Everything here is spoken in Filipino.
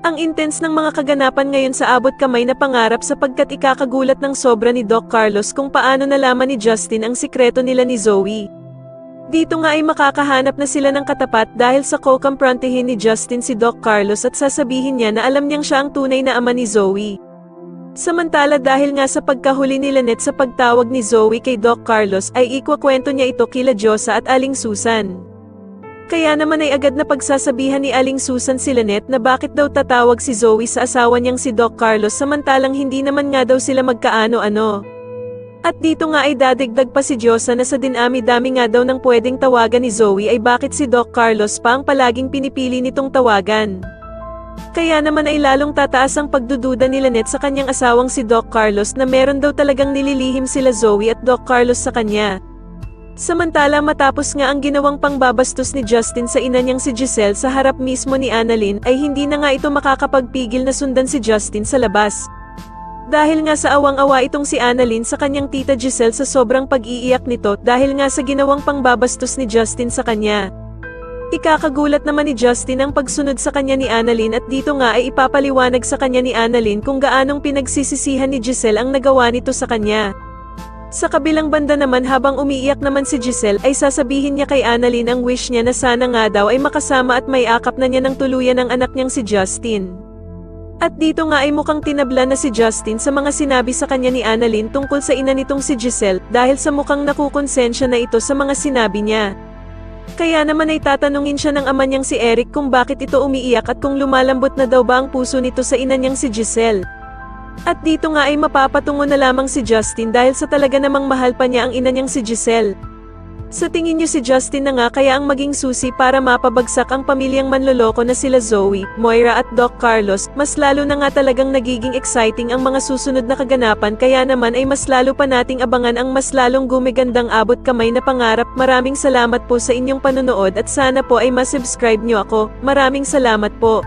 Ang intense ng mga kaganapan ngayon sa abot kamay na pangarap sapagkat ikakagulat ng sobra ni Doc Carlos kung paano nalaman ni Justin ang sikreto nila ni Zoe. Dito nga ay makakahanap na sila ng katapat dahil sa kukumprontihin ni Justin si Doc Carlos at sasabihin niya na alam niyang siya ang tunay na ama ni Zoe. Samantala dahil nga sa pagkahuli ni Lynette sa pagtawag ni Zoe kay Doc Carlos ay ikwakwento niya ito kila Diyosa at Aling Susan. Kaya naman ay agad na pagsasabihan ni Aling Susan si Lynette na bakit daw tatawag si Zoe sa asawa niyang si Doc Carlos samantalang hindi naman nga daw sila magkaano-ano. At dito nga ay dadagdag pa si Diyosa na sa dinami-dami nga daw ng pwedeng tawagan ni Zoe ay bakit si Doc Carlos pa ang palaging pinipili nitong tawagan. Kaya naman ay lalong tataas ang pagdududa ni Lynette sa kanyang asawang si Doc Carlos na meron daw talagang nililihim sila Zoe at Doc Carlos sa kanya. Samantala matapos nga ang ginawang pangbabastos ni Justin sa ina niyang si Giselle sa harap mismo ni Annalyn ay hindi na nga ito makakapagpigil na sundan si Justin sa labas. Dahil nga sa awang-awa itong si Annalyn sa kanyang tita Giselle sa sobrang pag-iiyak nito dahil nga sa ginawang pangbabastos ni Justin sa kanya. Ikakagulat naman ni Justin ang pagsunod sa kanya ni Annalyn at dito nga ay ipapaliwanag sa kanya ni Annalyn kung gaanong pinagsisisihan ni Giselle ang nagawa nito sa kanya. Sa kabilang banda naman habang umiiyak naman si Giselle ay sasabihin niya kay Annalyn ang wish niya na sana nga daw ay makasama at may akap na niya ng tuluyan ang anak niyang si Justin. At dito nga ay mukhang tinabla na si Justin sa mga sinabi sa kanya ni Annalyn tungkol sa ina nitong si Giselle dahil sa mukhang nakukonsensya na ito sa mga sinabi niya. Kaya naman ay tatanungin siya ng ama niyang si Eric kung bakit ito umiiyak at kung lumalambot na daw ba ang puso nito sa ina niyang si Giselle. At dito nga ay mapapatungo na lamang si Justin dahil sa talaga namang mahal pa niya ang ina niyang si Giselle. Sa tingin niyo si Justin na nga kaya ang maging susi para mapabagsak ang pamilyang manloloko na sila Zoe, Moira at Doc Carlos, mas lalo na nga talagang nagiging exciting ang mga susunod na kaganapan kaya naman ay mas lalo pa nating abangan ang mas lalong gumigandang abot kamay na pangarap. Maraming salamat po sa inyong panonood at sana po ay masubscribe niyo ako. Maraming salamat po.